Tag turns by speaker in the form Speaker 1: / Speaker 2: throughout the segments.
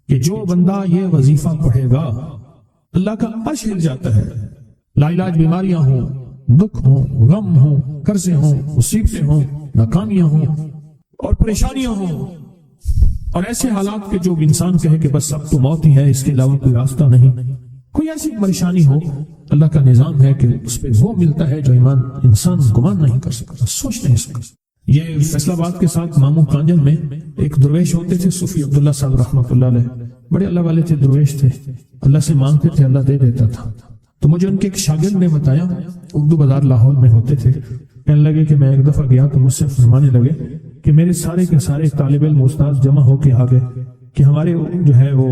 Speaker 1: کہ جو بندہ یہ وظیفہ پڑھے گا اللہ کا عرش ہل جاتا ہے. لا علاج بیماریاں ہوں، دکھ ہوں، غم ہوں، قرضے ہوں، مصیبتیں ہوں، ناکامیاں ہوں اور پریشانیاں ہوں اور ایسے حالات کے جو انسان کہے کہ بس اب تو موت ہی ہے، اس کے علاوہ کوئی راستہ نہیں، کوئی ایسی پریشانی ہو، اللہ کا نظام ہے کہ اس پہ وہ ملتا ہے جو ایمان انسان گمان نہیں کر سکتا، سوچ نہیں سکتا. یہ فیصل آباد کے ساتھ مامو کانجن میں ایک درویش ہوتے تھے، صوفی عبداللہ صاحب رحمۃ اللہ علیہ، بڑے اللہ والے تھے، درویش تھے، اللہ سے مانگتے تھے، اللہ دے دیتا تھا. تو مجھے ان کے ایک شاگرد نے بتایا، اردو بازار لاہور میں ہوتے تھے، کہنے لگے کہ میں ایک دفعہ گیا تو مجھ سے فرمانے لگے کہ میرے سارے کے سارے طالب علم استاد جمع ہو کے آگے کہ ہمارے جو ہے وہ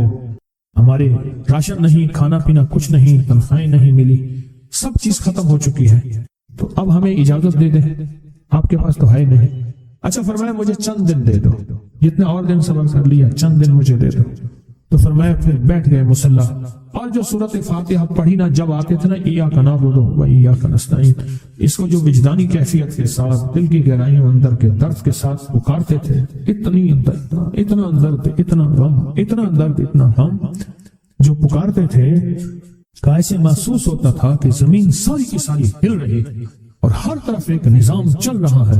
Speaker 1: ہمارے راشن نہیں، کھانا پینا کچھ نہیں، تنخواہیں نہیں ملی، سب چیز ختم ہو چکی ہے، تو اب ہمیں اجازت دے دیں، آپ کے پاس تو ہے نہیں. اچھا فرمایا مجھے چند دن دے دو، جتنے اور دن صبر کر لیا، چند دن مجھے دے دو. تو فرمایا پھر بیٹھ گئے مصلی اور جو سورۃ فاتحہ پڑھی نا جب آتے تھے نا، ایاک نعبد و ایاک نستعین، اس کو جو وجدانی کیفیت کے ساتھ دل کی گہرائیوں اندر کے درد کے ساتھ پکارتے تھے، اتنا درد، اتنا غم، اتنا درد، اتنا غم جو پکارتے تھے کہ ایسے محسوس ہوتا تھا کہ زمین ساری کی ساری ہل رہی اور ہر طرف ایک نظام چل رہا ہے.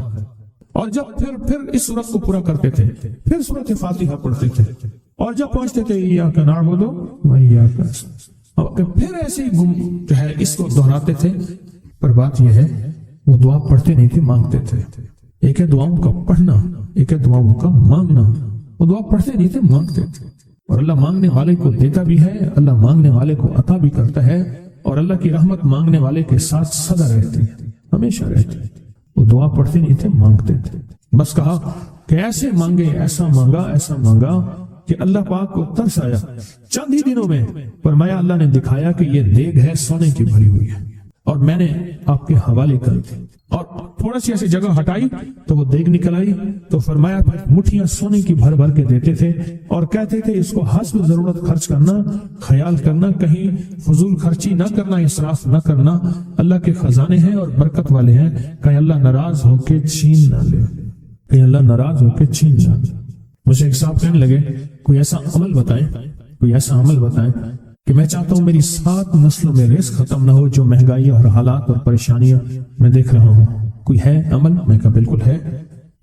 Speaker 1: اور جب پھر اس سورت کو پورا کرتے تھے، پھر سورۃ فاتحہ پڑھتے تھے، اور جب پہنچتے تھے ایاک نعبد و ایاک نستعین، پھر ایسے جو ہے اس کو دہراتے تھے. پر بات یہ ہے وہ دعا پڑھتے نہیں تھے، مانگتے تھے. ایک ہے دعاؤں کا پڑھنا، ایک ہے دعاؤں کا مانگنا. وہ دعا پڑھتے نہیں تھے، مانگتے تھے. اور اللہ مانگنے والے کو دیتا بھی ہے، اللہ مانگنے والے کو عطا بھی کرتا ہے، اور اللہ کی رحمت مانگنے والے کے ساتھ سدا رہتی ہے، ہمیشہ رہتی ہے. وہ دعا پڑھتے نہیں تھے، مانگتے تھے. بس کہا کہ ایسے مانگے، ایسا مانگا، ایسا مانگا کہ اللہ پاک کو ترس آیا. چند ہی دنوں میں فرمایا اللہ نے دکھایا کہ یہ دیگ ہے سونے کی بھری ہوئی ہے، اور میں نے آپ کے حوالے کر دی. اور تھوڑا سی ایسی جگہ ہٹائی تو وہ دیگ نکل آئی. تو فرمایا پھر مٹھیاں سونے کی بھر بھر کے دیتے تھے اور کہتے تھے اس کو حسب ضرورت خرچ کرنا، خیال کرنا، کہیں فضول خرچی نہ کرنا، اسراف نہ کرنا. اللہ کے خزانے ہیں اور برکت والے ہیں، کہیں اللہ ناراض ہو کے چھین نہ لے، کہیں اللہ ناراض ہو کے چھین نہ لے. مجھے ایک صاحب کہنے لگے کوئی ایسا عمل بتائیں، کوئی ایسا عمل بتائیں کہ میں چاہتا ہوں میری 7 نسلوں میں رزق ختم نہ ہو، جو مہنگائی اور حالات اور پریشانیاں میں دیکھ رہا ہوں. کوئی ہے عمل؟ میں کہا بالکل ہے.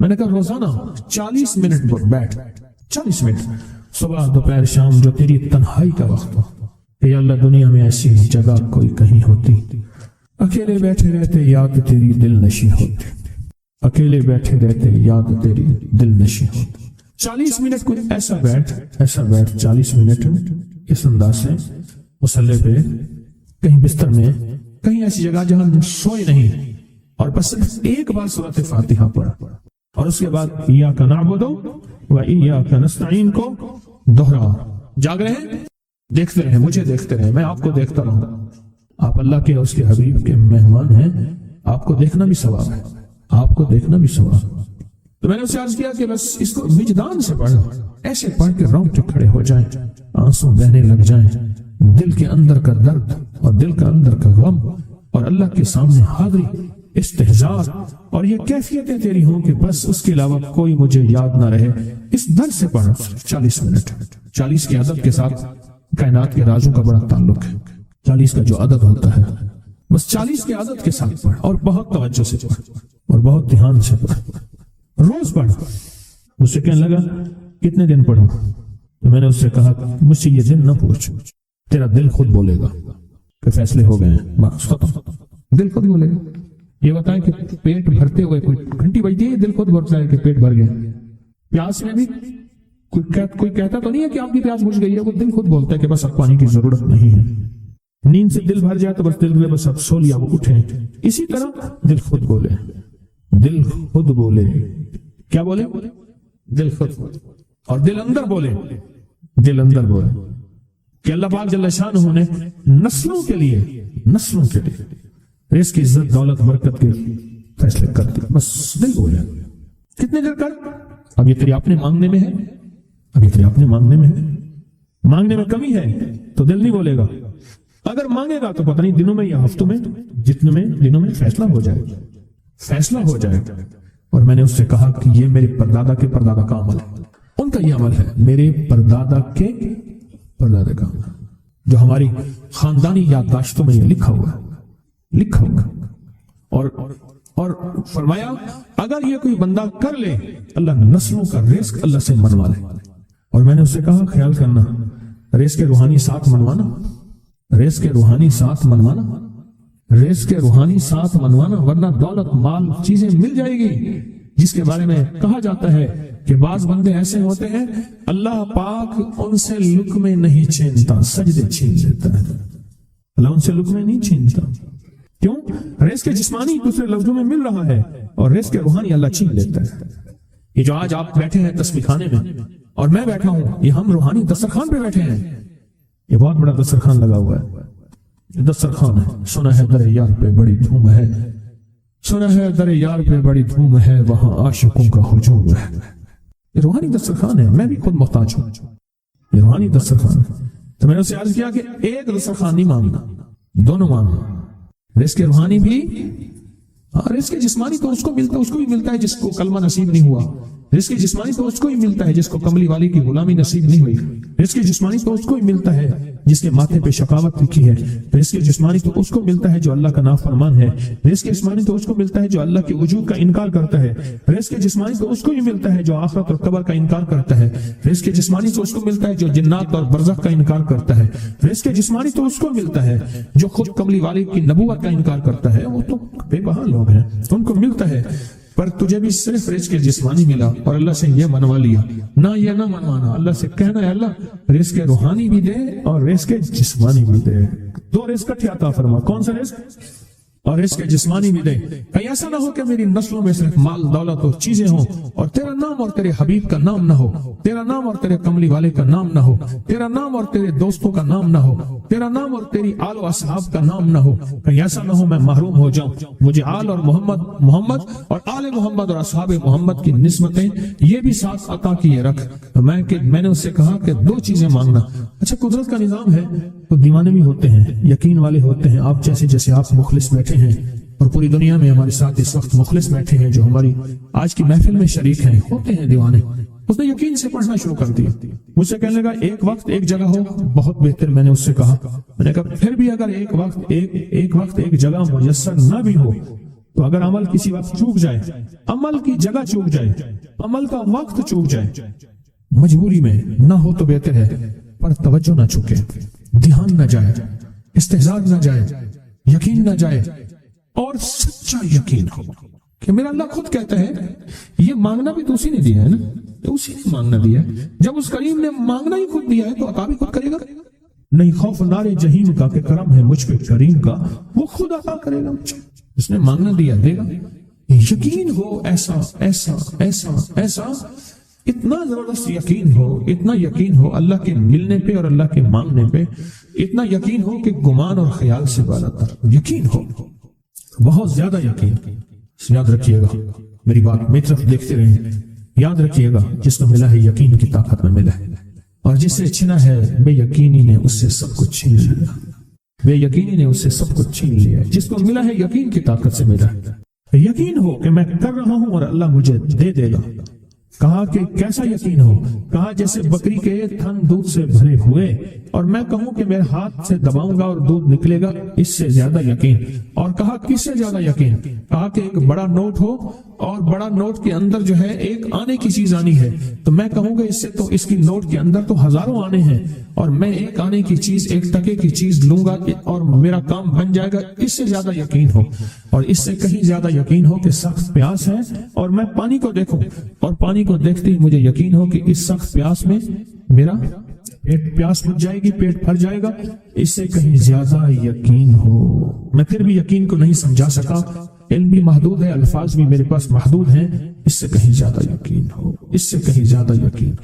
Speaker 1: میں نے کہا روزانہ 40 منٹ بیٹھ، 40 منٹ صبح دوپہر شام، جو تیری تنہائی کا وقت ہو. کہ اللہ دنیا میں ایسی جگہ کوئی کہیں ہوتی، اکیلے بیٹھے رہتے یاد تیری دل نشی ہوتی، اکیلے بیٹھے رہتے یاد تیری دل نشی ہوتی. 40 منٹ کوئی ایسا بیٹھ 40 منٹ اس انداز سے مصلی پہ، کہیں بستر میں، کہیں ایسی جگہ جہاں سوئے نہیں، اور بس صرف ایک بار سورۃ فاتحہ پڑھا، اور اس کے بعد ایاک نعبد و ایاک نستعین کو دوہرا. جاگ رہے ہیں، دیکھتے رہے، مجھے دیکھتے رہے، میں آپ کو دیکھتا رہوں گا. آپ اللہ کے اور اس کے حبیب کے مہمان ہیں، آپ کو دیکھنا بھی ثواب ہے، آپ کو دیکھنا بھی ثواب. تو میں نے اسے عرض کیا کہ بس اس کو وجدان سے پڑھو، ایسے پڑھ کے رونگٹے کھڑے ہو جائیں، آنسو بہنے لگ جائیں، دل کے اندر کا درد اور دل کا اندر کا غم اور اللہ کے سامنے حاضری، استحضار اور یہ کیفیتیں تیری ہوں کہ بس اس کے علاوہ کوئی مجھے یاد نہ رہے. اس درد سے پڑھو 40 منٹ. 40 کی عدد کے ساتھ کائنات کے رازوں کا بڑا تعلق ہے. 40 کا جو عدد ہوتا ہے، بس 40 کی عدد کے ساتھ پڑھ، اور بہت توجہ سے پڑھ اور بہت دھیان سے پڑھ، روز پڑھ. مجھ سے کہنے لگا کتنے دن پڑھوں؟ تو میں نے اس سے کہا مجھ سے یہ دن نہ پوچھ، تیرا دل خود بولے گا کہ فیصلے ہو گئے ہیں، بس ختم. دل خود بولے گا. یہ بتائیں کہ پیٹ بھرتے ہوئے کوئی گھنٹی بجتی ہے، دل خود بولتا ہے کہ پیٹ بھر گیا. پیاس میں بھی کوئی کہتا تو نہیں ہے کہ آپ کی پیاس بجھ گئی ہے، وہ دل خود بولتا ہے کہ بس اب پانی کی ضرورت نہیں ہے. نیند سے دل بھر جائے تو بس دل بولے بس اب سو لیا، وہ اٹھیں. اسی طرح دل خود بولے، دل خود بولے. کیا بولے؟ دل خود بولے. اور دل اندر بولے، دل اندر بولے کہ اللہ پاک جل شانہ نے نسلوں کے لیے رزق کی عزت، دولت، برکت کے فیصلے کر دی. بس دل بولے. کتنے دیر کر؟ اب یہ تیری اپنے مانگنے میں ہے، اب یہ تیری اپنے مانگنے میں ہے. مانگنے میں کمی ہے تو دل نہیں بولے گا. اگر مانگے گا تو پتہ نہیں دنوں میں یا ہفتوں میں، جتنے دنوں میں فیصلہ ہو جائے گا، فیصلہ ہو جائے گا. اور میں نے اس سے کہا کہ یہ میرے پردادا کے پردادا کا عمل ہے. ان کا یہ عمل ہے، میرے پردادا کے پردادا کا، جو ہماری خاندانی یادداشتوں میں یہ لکھا ہوا اور فرمایا اگر یہ کوئی بندہ کر لے اللہ نسلوں کا رزق اللہ سے منوا لے۔ اور میں نے اس سے کہا خیال کرنا، رزق کے روحانی ساتھ منوانا، رزق کے روحانی ساتھ منوانا، رزق کے روحانی ساتھ منوانا، ورنہ دولت مال چیزیں مل جائے گی جس کے بارے میں کہا جاتا ہے کہ بعض بندے ایسے ہوتے ہیں اللہ پاک ان سے لقمے نہیں چھینتا، سجدے چھین لیتا ہے۔ اللہ ان سے لقمے نہیں چھینتا، کیوں؟ رزق جسمانی دوسرے لفظوں میں مل رہا ہے اور رزق روحانی اللہ چھین لیتا ہے۔ یہ جو آج آپ بیٹھے ہیں تسبیح خانے میں اور میں بیٹھا ہوں، یہ ہم روحانی دسترخوان پہ بیٹھے ہیں۔ یہ بہت بڑا دسترخوان لگا ہوا ہے، یہ دسترخوان ہے۔ سنا ہے در یار پہ بڑی دھوم ہے، سنا ہے در یار پہ بڑی دھوم ہے، وہاں عاشقوں کا ہجوم ہے۔ یہ روحانی دسترخوان ہے، میں بھی خود محتاج ہوں، یہ روحانی دسترخوان ہے۔ تو میں نے اسے عرض کیا کہ ایک دسترخوان نہیں مانگنا، دونوں مانگنا، رزق روحانی بھی اور رزق جسمانی تو اس کو بھی ملتا ہے جس کو کلمہ نصیب نہیں ہوا، رزق جسمانی تو اس کو ہی ملتا ہے جس کو کملی والی کی غلامی نصیب نہیں ہوئی، رزق جسمانی تو اس کو ہی ملتا ہے جس کے ماتھے پہ شقاوت لکھی ہے، رزق جسمانی تو اس کو ملتا ہے جو اللہ کا نافرمان ہے، رزق جسمانی تو اس کو ملتا ہے جو اللہ کے وجود کا انکار کرتا ہے، رزق جسمانی تو اس کو ہی ملتا ہے جو آخرت اور قبر کا انکار کرتا ہے، رزق جسمانی تو اس کو ملتا ہے جو جنات اور برزخ کا انکار کرتا ہے، رزق جسمانی تو اس کو ملتا ہے جو خود کملی والی کی نبوت کا انکار کرتا ہے۔ وہ تو بے بہا لوگ ہیں، ان کو ملتا ہے، پر تجھے بھی صرف رزق جسمانی ملا اور اللہ سے یہ منوا لیا، نہ یہ نہ منوانا، اللہ سے کہنا ہے اللہ رزق روحانی بھی دے اور رزق جسمانی بھی دے، دو رزق اکٹھے عطا فرما۔ کون سا رزق؟ اور رزق جسمانی بھی دے۔ کہیں ایسا نہ ہو کہ میری نسلوں میں صرف مال دولت اور چیزیں ہوں اور تیرا نام اور تیرے حبیب کا نام نہ ہو، تیرا نام اور تیرے کملی والے کا نام نہ ہو، تیرا نام اور تیرے دوستوں کا نام نہ ہو، تیرا نام اور تیری آل و اصحاب کا نام نہ ہو۔ کہیں ایسا نہ ہو میں محروم ہو جاؤں، مجھے آل اور محمد اور آل محمد اور اصحاب محمد کی نسبتیں یہ بھی ساتھ عطا کیے رکھ۔ میں نے اس سے کہا کہ دو چیزیں مانگنا۔ اچھا قدرت کا نظام ہے تو دیوانے بھی ہوتے ہیں، یقین والے ہوتے ہیں، آپ جیسے آپ مخلص بیٹھے ہیں اور پوری دنیا میں ہمارے ساتھ اس وقت مخلص بیٹھے ہیں جو ہماری آج کی محفل میں شریک ہیں، ہوتے ہیں دیوانے۔ اس نے یقین سے پڑھنا شروع کر دیا، مجھ سے کہنے لگا ایک وقت ایک جگہ ہو بہت بہتر۔ میں نے اس سے کہا، میں نے کہا پھر بھی اگر ایک وقت ایک جگہ میسر نہ بھی ہو تو اگر عمل کسی وقت چوک جائے، عمل کی جگہ چوک جائے، عمل کا وقت چوک جائے، مجبوری میں نہ ہو تو بہتر ہے، پر توجہ نہ چوکے، دھیان نہ جائے، استحضار نہ جائے، یقین نہ جائے، اور سچا یقین ہو کہ میرا اللہ خود کہتا ہے یہ مانگنا بھی تو اسی نے دیا ہے نا، اسی نے مانگنا دیا ہے۔ جب اس کریم نے مانگنا ہی خود دیا ہے تو عطا بھی خود کرے گا۔ نہیں خوف نار جہیم کا کہ کرم ہے مجھ پہ کریم کا، وہ خود عطا کرے گا مجھے، اس نے مانگنا دیا دے گا۔ یقین ہو ایسا ایسا ایسا ایسا، اتنا زبردست یقین ہو، اتنا یقین ہو اللہ کے ملنے پہ اور اللہ کے مانگنے پہ، اتنا یقین ہو کہ گمان اور خیال سے بالا تر یقین ہو، بہت زیادہ یقین۔ یاد رکھیے گا میری بات، میری طرف دیکھتے رہیں، یاد رکھیے گا جس کو ملا ہے یقین کی طاقت میں ملا ہے، اور جس سے چھنا ہے بے یقینی نے اس سے سب کچھ چھین لیا، بے یقینی نے اس سے سب کچھ چھین لیا۔ جس کو ملا ہے یقین کی طاقت سے ملا ہے، یقین ہو کہ میں کر رہا ہوں اور اللہ مجھے دے دے گا۔ کہا کہ کیسا یقین ہو؟ کہا جیسے بکری کے تھن دودھ سے بھرے ہوئے اور میں کہوں کہ میرے ہاتھ سے دباؤں گا اور دودھ نکلے گا، اس سے زیادہ یقین۔ اور کہا کس سے زیادہ یقین؟ کہا کہ ایک بڑا نوٹ ہو اور بڑا نوٹ کے اندر جو ہے ایک آنے کی چیز آنی ہے، تو میں کہوں گا اس سے تو اس کی نوٹ کے اندر تو ہزاروں آنے ہیں، اور میں ایک آنے کی چیز ایک ٹکے کی چیز لوں گا اور میرا کام بن جائے گا۔ اس سے زیادہ یقین ہو، اور اس سے کہیں زیادہ یقین ہو کہ سخت پیاس ہے اور میں پانی کو دیکھوں اور پانی کو دیکھتے ہی مجھے یقین ہو کہ اس سخت پیاس میں میرا پیاس بجھ جائے گی، پیٹ بھر جائے گا۔ اس سے کہیں زیادہ یقین ہو۔ میں پھر بھی یقین کو نہیں سمجھا سکا، علم بھی محدود ہے، الفاظ بھی میرے پاس محدود ہیں۔ اس سے کہیں زیادہ یقین ہو، اس سے کہیں زیادہ یقین،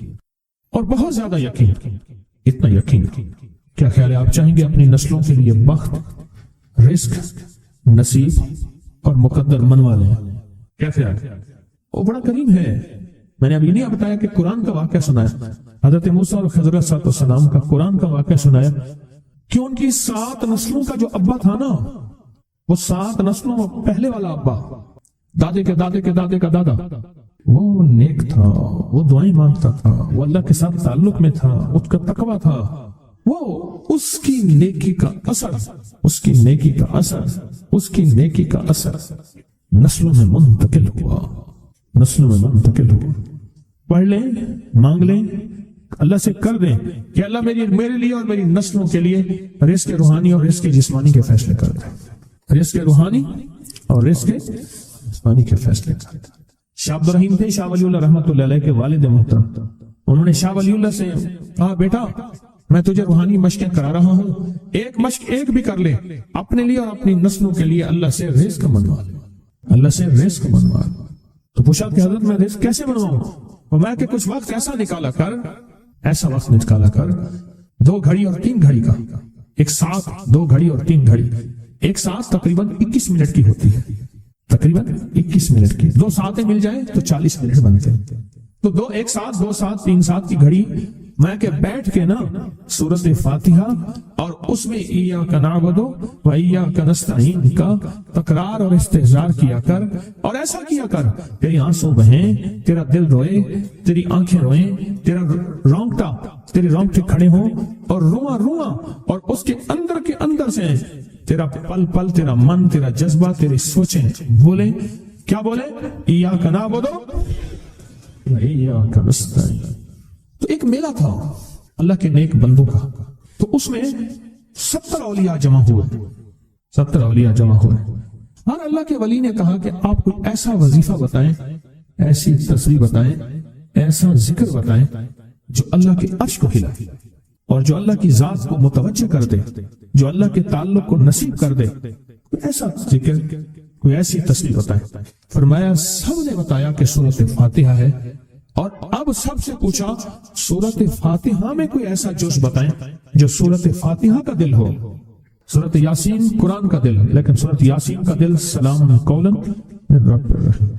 Speaker 1: اور بہت زیادہ یقین، اتنا یقین۔ کیا خیال ہے آپ چاہیں گے اپنی نسلوں کے لیے بخت، رزق، نصیب اور مقدر منوا لیں؟ کیا خیال ہے؟ وہ بڑا کریم ہے۔ میں نے ابھی نہیں بتایا کہ قرآن کا واقعہ سنایا، حضرت موسیٰ اور خضر علیہ السلام کا قرآن کا واقعہ سنایا کہ ان کی 7 نسلوں کا جو ابا تھا نا، وہ 7 نسلوں میں پہلے والا ابا، دادے کے دادے کے دادے کا دادا، وہ نیک تھا، وہ دعائیں مانگتا تھا، وہ اللہ کے ساتھ تعلق میں تھا، اس کا تقویٰ تھا، وہ اس کی نیکی کا اثر، اس کی نیکی کا اثر، اس کی نیکی کا اثر نسلوں میں منتقل ہوا، نسلوں میں منتقل ہوا۔ پڑھ لیں، مانگ لیں، اللہ سے کر دیں کہ اللہ میرے لیے اور میری نسلوں کے لیے رزق روحانی اور رزق جسمانی کے فیصلے کر دیں، رزق روحانی اور رزق جسمانی کے فیصلے کر دیں۔ شاہ عبد الرحیم تھے شاہ ولی اللہ رحمۃ اللہ علیہ کے والد محترم، انہوں نے شاہ ولی اللہ سے کہا بیٹا میں تجھے روحانی مشقیں کرا رہا ہوں، ایک مشق ایک بھی کر لے، اپنے لیے اور اپنی نسلوں کے لیے اللہ سے رزق منوا لے، اللہ سے رزق منوا لے۔ تو پوچھا کہ حضرت میں رزق کیسے منواؤں؟ فرمایا کہ کچھ وقت ایسا نکالا کر، ایسا وقت نکالا کر 2 گھڑی اور 3 گھڑی کا، ایک ساتھ 2 گھڑی اور 3 گھڑی، ایک ساتھ تقریباً 21 منٹ کی ہوتی ہے، تقریباً 21 منٹ کی، 2 ساعتیں مل جائیں تو 40 منٹ بنتے ہیں، تو ایک ساتھ 2 ساتھ 3 ساتھ کی گھڑی میں کہ بیٹھ کے نا سورۃ فاتحہ اور اس میں ایاک نعبد و ایاک نستعین کا تکرار اور استحضار کیا کر، اور ایسا کیا کر تیری آنسوں بہیں، تیرا دل روئے، تیری آنکھیں روئیں، تیرا رونگٹا، تیرے رونگٹے کھڑے ہوں اور رواں رواں، اور اس کے اندر سے تیرا پل پل، تیرا من، تیرا جذبہ، تیری سوچیں بولیں، کیا بولیں؟ ایاک نعبد و ایاک نستعین۔ تو ایک میلہ تھا اللہ کے نیک بندوں کا، تو اس میں 70 اولیاء جمع ہوئے، 70 اولیاء جمع ہوئے، اور اللہ کے ولی نے کہا کہ آپ کوئی ایسا وظیفہ بتائیں، ایسی تسبیح بتائیں، ایسا ذکر بتائیں جو اللہ کے عرش کو ہلا اور جو اللہ کی ذات کو متوجہ کر دے، جو اللہ کے تعلق کو نصیب کر دے، کوئی ایسا ذکر، کوئی ایسی تسبیح بتائیں۔ فرمایا سب نے بتایا کہ سورۃ فاتحہ ہے، اور اب سب سے پوچھا سورۃ فاتحہ میں کوئی ایسا جز بتائیں جو سورۃ فاتحہ کا دل ہو۔ سورۃ یاسین قرآن کا دل، لیکن سورۃ یاسین کا دل سلام قولا من رب الرحیم۔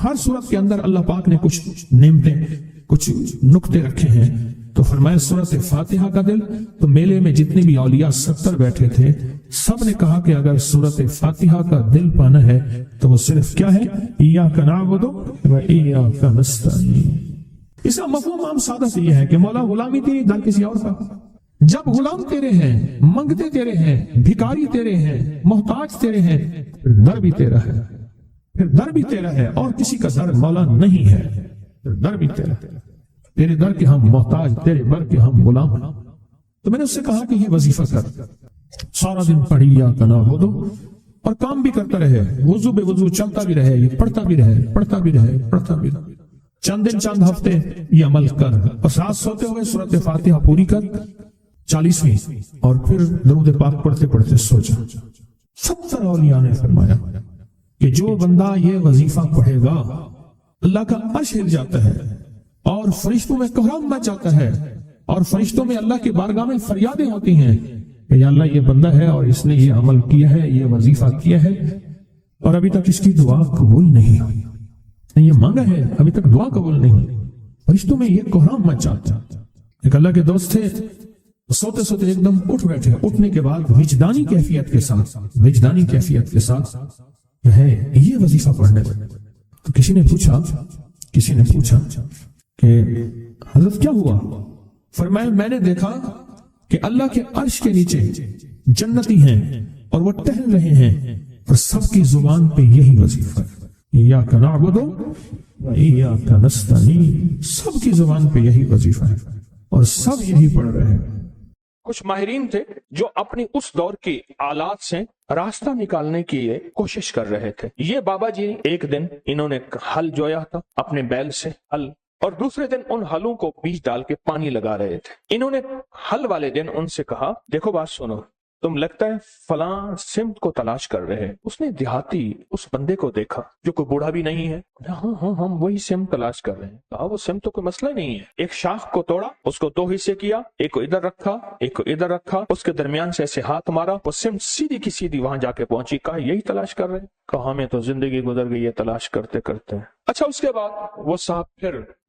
Speaker 1: ہر سورت کے اندر اللہ پاک نے کچھ نعمتیں، کچھ نقطے رکھے ہیں، تو فرمایا سورۃ فاتحہ کا دل۔ تو میلے میں جتنے بھی اولیاء 70 بیٹھے تھے، سب نے کہا کہ اگر سورۃ فاتحہ کا دل پانا ہے تو وہ صرف کیا ہے؟ ایاک نعبد و ایاک نستعین۔ اس کا مفہوم عام سادہ سے یہ ہے کہ مولا غلامی تیری، در کسی اور کا۔ جب غلام تیرے ہیں، منگتے تیرے ہیں، بھکاری تیرے ہیں، محتاج تیرے ہیں، پھر در بھی تیرا ہے، پھر در بھی تیرا ہے، اور کسی کا در مولا نہیں ہے، پھر در بھی تیرا ہے۔ تیرے در کے ہم محتاج، تیرے بر کے ہم غلام۔ تو میں نے اس سے کہا کہ یہ وظیفہ کر، سارا دن پڑھی یا کنا ہو، اور کام بھی کرتا رہے، وضو بے وضو چلتا بھی رہے، یہ پڑھتا بھی رہے، پڑھتا بھی رہے، پڑھتا بھی رہے، چند دن چند ہفتے یہ عمل کر، اور ساتھ سوتے ہوئے سورۃ فاتحہ پوری کر 40ویں، اور پھر درود پاک پڑھتے پڑھتے سو جا۔ 70 اولیاء نے فرمایا کہ جو بندہ یہ وظیفہ پڑھے گا اللہ کا عرش ہل جاتا ہے، اور فرشتوں میں کوہرام مچ جاتا ہے، اور فرشتوں میں اللہ کی بارگاہ میں فریادیں ہوتی ہیں کہ یا اللہ یہ بندہ ہے اور اس نے یہ عمل کیا ہے، یہ وظیفہ کیا ہے، اور ابھی تک اس کی دعا قبول نہیں ہوئی، یہ مانگا ہے ابھی تک دعا قبول نہیں ہوئی۔ فرشتوں میں یہ کوہرام مچ جاتا۔ ایک اللہ کے دوست تھے، سوتے سوتے ایک دم اٹھ بیٹھے، اٹھنے کے بعد وجدانی کیفیت کے ساتھ ہے یہ وظیفہ پڑھنے لگے۔ تو کسی نے پوچھا کہ حضرت کیا ہوا؟ فرمایا میں نے دیکھا کہ اللہ کے عرش کے نیچے جنتی ہیں اور وہ ٹہل رہے ہیں، اور سب کی زبان پہ یہی وظیفہ ہے، ایاک نعبد و ایاک نستعین، سب کی زبان پہ یہی وظیفہ ہے اور سب یہی پڑھ رہے ہیں۔
Speaker 2: کچھ ماہرین تھے جو اپنی اس دور کی آلات سے راستہ نکالنے کی کوشش کر رہے تھے۔ یہ بابا جی ایک دن انہوں نے ہل جویا تھا اپنے بیل سے، ہل، اور دوسرے دن ان ہلوں کو بیج ڈال کے پانی لگا رہے تھے۔ انہوں نے ہل والے دن ان سے کہا دیکھو بات سنو، تم لگتا ہے فلاں سمت کو تلاش کر رہے ہیں۔ اس نے دیہاتی اس بندے کو دیکھا جو کوئی بوڑھا بھی نہیں ہے، ہاں ہم وہی سمت تلاش کر رہے ہیں۔ کہا وہ سمت تو کوئی مسئلہ نہیں ہے۔ ایک شاخ کو توڑا، اس کو 2 حصے کیا، ایک کو ادھر رکھا، ایک کو ادھر رکھا، اس کے درمیان سے ایسے ہاتھ مارا، وہ سمت سیدھی کی سیدھی وہاں جا کے پہنچی۔ کہا یہی تلاش کر رہے ہیں؟ کہا ہمیں تو زندگی گزر گئی ہے تلاش کرتے کرتے۔ اچھا، اس کے بعد وہ صاحب پھر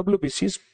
Speaker 2: WBCs